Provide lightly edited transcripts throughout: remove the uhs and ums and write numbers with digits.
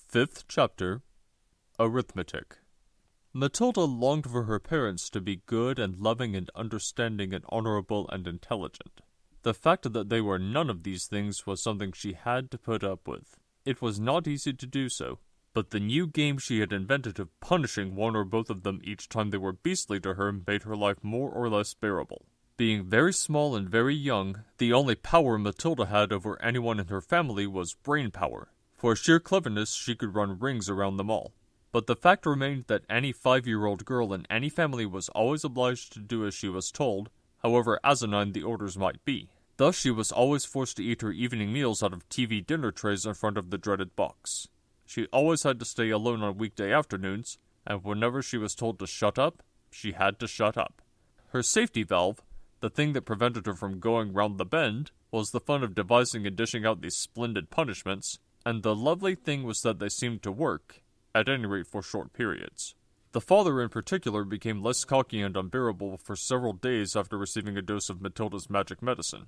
Fifth chapter, Arithmetic. Matilda longed for her parents to be good and loving and understanding and honorable and intelligent. The fact that they were none of these things was something she had to put up with. It was not easy to do so, but the new game she had invented of punishing one or both of them each time they were beastly to her made her life more or less bearable. Being very small and very young, the only power Matilda had over anyone in her family was brain power. For sheer cleverness, she could run rings around them all. But the fact remained that any 5-year-old girl in any family was always obliged to do as she was told, however asinine the orders might be. Thus she was always forced to eat her evening meals out of TV dinner trays in front of the dreaded box. She always had to stay alone on weekday afternoons, and whenever she was told to shut up, she had to shut up. Her safety valve, the thing that prevented her from going round the bend, was the fun of devising and dishing out these splendid punishments, and the lovely thing was that they seemed to work, at any rate for short periods. The father in particular became less cocky and unbearable for several days after receiving a dose of Matilda's magic medicine.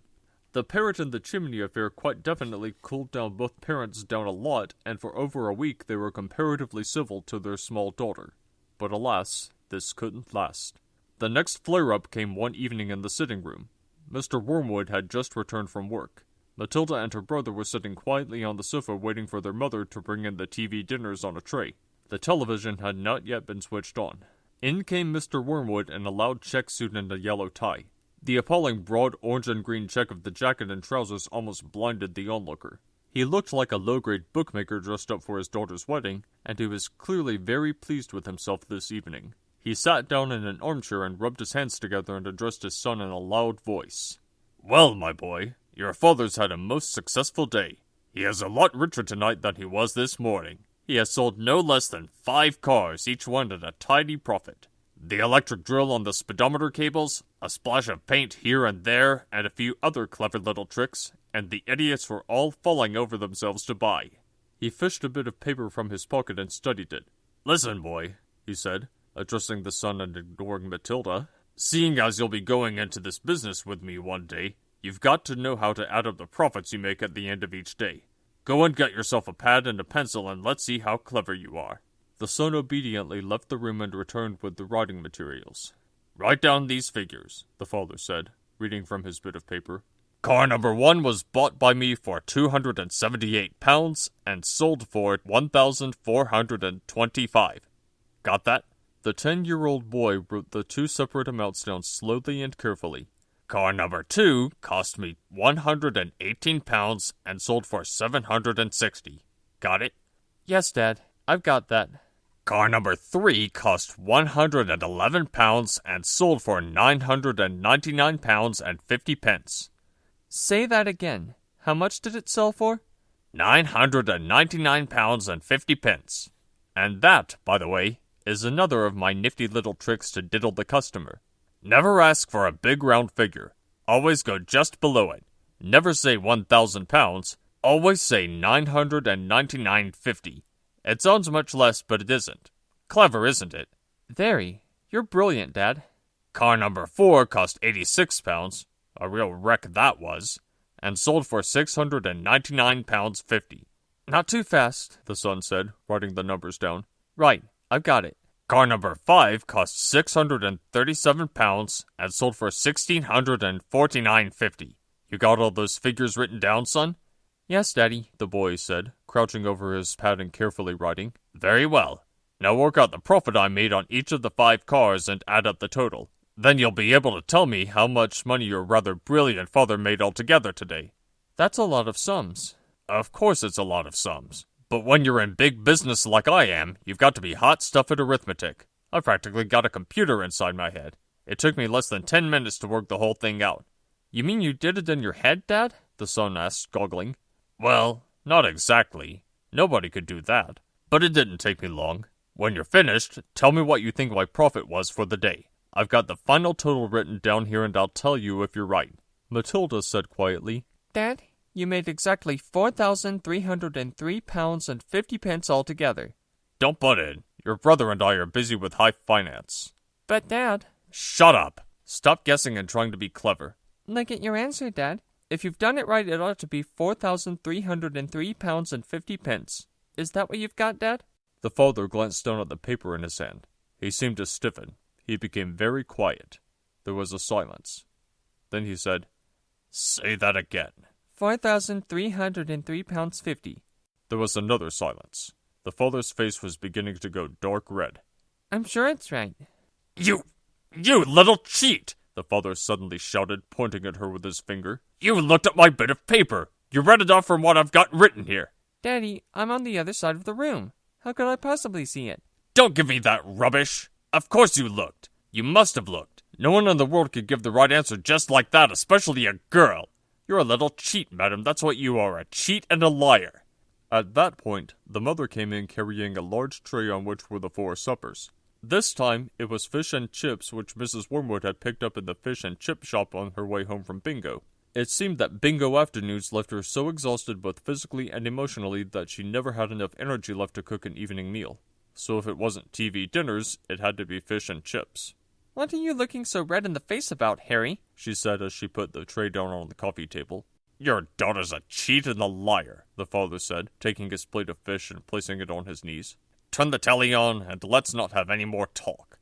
The parrot in the chimney affair quite definitely cooled down both parents down a lot, and for over a week they were comparatively civil to their small daughter. But alas, this couldn't last. The next flare-up came one evening in the sitting room. Mr. Wormwood had just returned from work. Matilda and her brother were sitting quietly on the sofa waiting for their mother to bring in the TV dinners on a tray. The television had not yet been switched on. In came Mr. Wormwood in a loud check suit and a yellow tie. The appalling broad orange and green check of the jacket and trousers almost blinded the onlooker. He looked like a low-grade bookmaker dressed up for his daughter's wedding, and he was clearly very pleased with himself this evening. He sat down in an armchair and rubbed his hands together and addressed his son in a loud voice. "Well, my boy, your father's had a most successful day. He is a lot richer tonight than he was this morning. He has sold no less than 5 cars, each one at a tidy profit. The electric drill on the speedometer cables, a splash of paint here and there, and a few other clever little tricks, and the idiots were all falling over themselves to buy." He fished a bit of paper from his pocket and studied it. "Listen, boy," he said, addressing the son and ignoring Matilda. "Seeing as you'll be going into this business with me one day, you've got to know how to add up the profits you make at the end of each day. Go and get yourself a pad and a pencil and let's see how clever you are." The son obediently left the room and returned with the writing materials. "Write down these figures," the father said, reading from his bit of paper. "Car number 1 was bought by me for £278 and sold for £1,425. Got that?" The 10-year-old boy wrote the 2 separate amounts down slowly and carefully. "Car number 2 cost me £118 and sold for £760. Got it?" "Yes, Dad. I've got that." "Car number 3 cost £111 and sold for £999.50. "Say that again. How much did it sell for?" £999.50. And that, by the way, is another of my nifty little tricks to diddle the customer. Never ask for a big round figure. Always go just below it. Never say £1,000. Always say $999.50. It sounds much less, but it isn't. Clever, isn't it?" "Very. You're brilliant, Dad." "Car number 4 cost £86. A real wreck that was. And sold for £699.50. "Not too fast," the son said, writing the numbers down. "Right. I've got it." "Car number 5 cost £637 and sold for $1,649.50. You got all those figures written down, son?" "Yes, Daddy," the boy said, crouching over his pad and carefully writing. "Very well. Now work out the profit I made on each of the 5 cars and add up the total. Then you'll be able to tell me how much money your rather brilliant father made altogether today." "That's a lot of sums." "Of course it's a lot of sums. But when you're in big business like I am, you've got to be hot stuff at arithmetic. I've practically got a computer inside my head. It took me less than 10 minutes to work the whole thing out." "You mean you did it in your head, Dad?" the son asked, goggling. "Well, not exactly. Nobody could do that. But it didn't take me long. When you're finished, tell me what you think my profit was for the day. I've got the final total written down here and I'll tell you if you're right." Matilda said quietly, "Dad, you made exactly £4,303.50 altogether." "Don't butt in. Your brother and I are busy with high finance." "But, Dad—" "Shut up! Stop guessing and trying to be clever." "Look at your answer, Dad. If you've done it right, it ought to be £4,303.50. Is that what you've got, Dad? The father glanced down at the paper in his hand. He seemed to stiffen. He became very quiet. There was a silence. Then he said, "Say that again." 4,303 pounds 50. There was another silence. The father's face was beginning to go dark red. I'm sure it's right. You little cheat! The father suddenly shouted, pointing at her with his finger. You looked at my bit of paper! You read it off from what I've got written here! Daddy, I'm on the other side of the room. How could I possibly see it? Don't give me that rubbish! Of course you looked! You must have looked! No one in the world could give the right answer just like that, especially a girl! You're a little cheat, madam, that's what you are, a cheat and a liar! At that point, the mother came in carrying a large tray on which were the 4 suppers. This time, it was fish and chips which Mrs. Wormwood had picked up in the fish and chip shop on her way home from bingo. It seemed that bingo afternoons left her so exhausted both physically and emotionally that she never had enough energy left to cook an evening meal. So if it wasn't TV dinners, it had to be fish and chips. What are you looking so red in the face about, Harry? She said as she put the tray down on the coffee table. Your daughter's a cheat and a liar, the father said, taking his plate of fish and placing it on his knees. Turn the telly on, and let's not have any more talk.